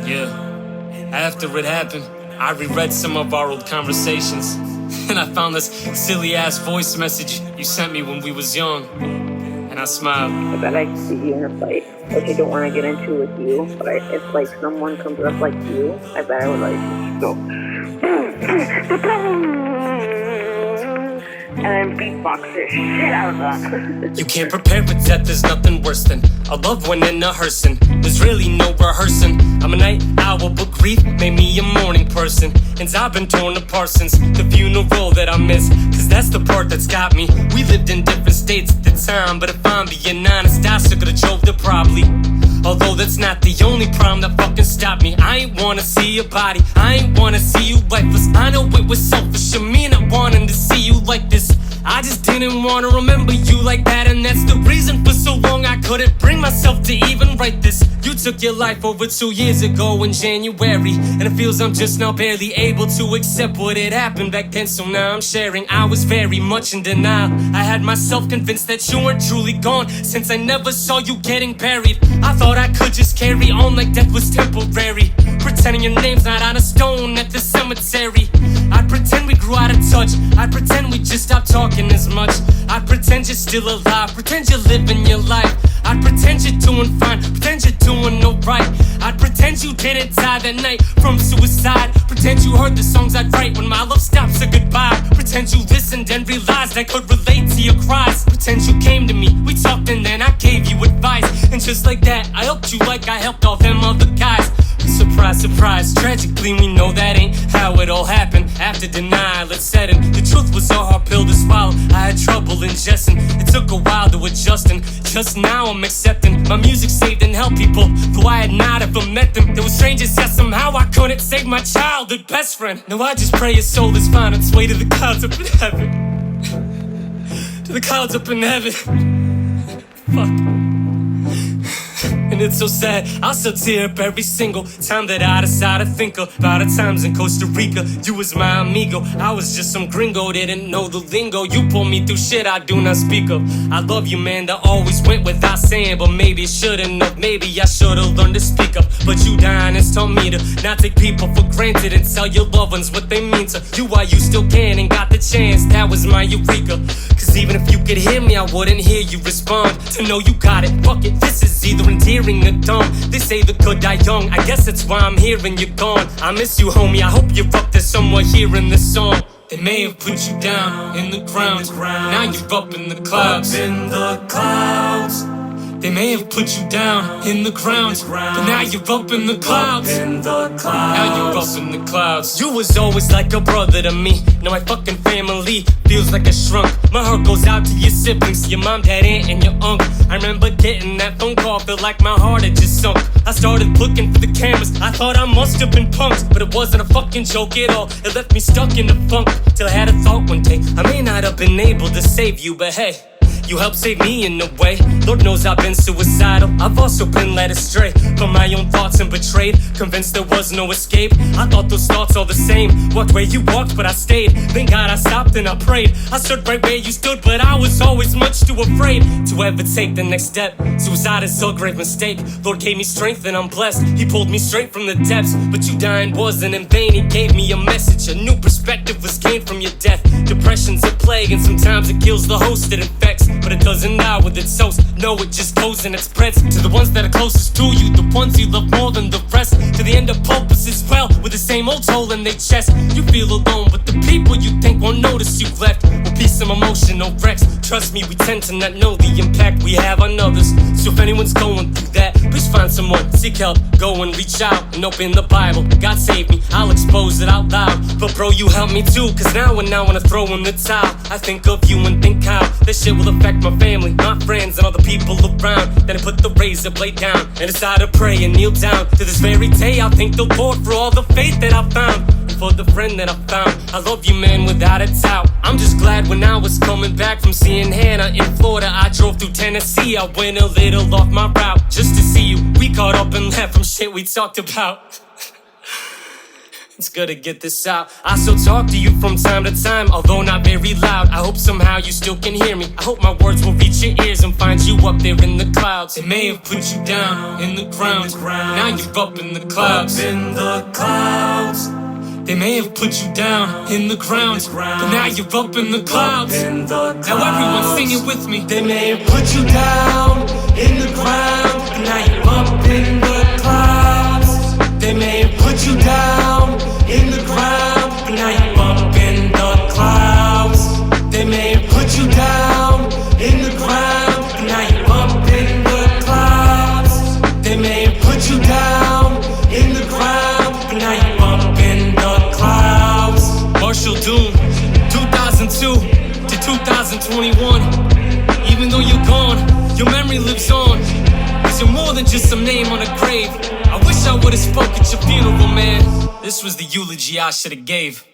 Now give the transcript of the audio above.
Yeah, after it happened, I reread some of our old conversations, and I found this silly-ass voice message you sent me when we was young, and I smiled. I bet I see you in a fight, which I don't want to get into with you, but if like someone comes up like you, I bet I would like go and then beatbox the shit out of that. You can't prepare for death, there's nothing worse than a loved one in a hearse. There's really no rehearsing. I'm a night owl, but grief made me a morning person. And I've been torn apart since the funeral that I miss, cause that's the part that's got me. We lived in different states at the time, but if I'm being honest, I still could've drove there probably. Although that's not the only problem that fucking stopped me. I ain't wanna see your body, I ain't wanna see you lifeless. I know it was selfish of me not wanting to see you like this. I just didn't wanna remember you like that, and that's the reason for so long I couldn't bring myself to even write this. You took your life over 2 years ago in January, and it feels I'm just now barely able to accept what had happened back then. So now I'm sharing, I was very much in denial. I had myself convinced that you weren't truly gone, since I never saw you getting buried. I thought I could just carry on like death was temporary, pretending your name's not on a stone at the cemetery. I'd pretend we grew out of touch, I'd pretend we just stopped talking as much. I'd pretend you're still alive, pretend you're living your life. I'd pretend you're doing fine, pretend you're doing alright. I'd pretend you didn't die that night from suicide. Pretend you heard the songs I'd write when my love stopped, so goodbye. Pretend you listened and realized I could relate to your cries. Pretend you came to me, we talked and then I gave you advice. And just like that, I helped you like I helped all them other guys. Surprise, surprise, tragically we know that ain't how it all happened. After denial it set in, the truth was a hard pill to swallow. I had trouble ingesting, it took a while to adjust, and just now I'm accepting my music saved and helped people, though I had not ever met them. They were strangers, yet somehow I couldn't save my childhood best friend. Now I just pray his soul is found its way to the clouds up in heaven. To the clouds up in heaven. Fuck. And it's so sad, I'll still tear up every single time that I decide to think about the times in Costa Rica. You was my amigo, I was just some gringo, didn't know the lingo. You pulled me through shit I do not speak of. I love you, man, that always went without saying, but maybe it shouldn't have, maybe I should've learned to speak up. But you dying has taught me to not take people for granted and tell your loved ones what they mean to you while you still can and got the chance. That was my eureka, cause even if you could hear me, I wouldn't hear you respond. To know you got it, fuck it, this is either endearing or dumb. They say the good die young, I guess that's why I'm here and you're gone. I miss you, homie, I hope you're up there somewhere hearing this song. They may have put you down in the ground, now you're up in the clouds. They may have put you down in the ground, but now you're up in the clouds. Now you're up in the clouds. You was always like a brother to me. Now my fucking family feels like a shrunk. My heart goes out to your siblings, your mom, dad, aunt, and your uncle. I remember getting that phone call, felt like my heart had just sunk. I started looking for the cameras, I thought I must have been punked, but it wasn't a fucking joke at all. It left me stuck in the funk, till I had a thought one day. I may not have been able to save you, but hey, you helped save me in a way. Lord knows I've been suicidal, I've also been led astray from my own thoughts and betrayed, convinced there was no escape. I thought those thoughts all the same, walked where you walked but I stayed. Thank God I stopped and I prayed. I stood right where you stood, but I was always much too afraid to ever take the next step. Suicide is a grave mistake. Lord gave me strength and I'm blessed, He pulled me straight from the depths. But you dying wasn't in vain, He gave me a message. A new perspective was gained from your death. Depression's a plague and sometimes it kills the host it infects, but it doesn't die with its host. No, it just goes and it spreads to the ones that are closest to you, the ones you love more than the rest. To the end of purpose as well, with the same old hole in their chest. You feel alone, but the people you think won't notice you've left will be some emotional wrecks. Trust me, we tend to not know the impact we have on others. So if anyone's going through that, please find someone, seek help, go and reach out and open the Bible. God save me, I'll expose it out loud. But bro, you help me too, cause now and now when I throw in the towel, I think of you and think how this shit will affect my family, my friends, and all the people around. Then I put the razor blade down and decide to pray and kneel down. To this very day I'll thank the Lord for all the faith that I found, and for the friend that I found. I love you, man, without a doubt. I'm just glad when I was coming back from seeing Hannah in Florida, I drove through Tennessee. I went a little off my route just to see you. We caught up and laughed from shit we talked about. it's good to get this out. I still talk to you from time to time, although not very loud. I hope somehow you still can hear me. I hope my words will reach your ears and find you up there in the clouds. They may have put you down in the ground, now you're up in the clouds. Up in the clouds. They may have put you down in the ground, but now you're up in the clouds. Now everyone sing it with me. They may have put you down in the ground, but now you're up in the clouds. They may have put you down in the ground, but now you're up in the clouds. They may have put you down in the ground, but now you're up in the clouds. They may have put you down in the ground, but now you're up in the clouds. Marshall Doom, 2002 to 2021. Even though you're gone, your memory lives on. 'Cause you're more than just some name on a grave. I wish I would've spoke at your funeral, man. This was the eulogy I should've gave.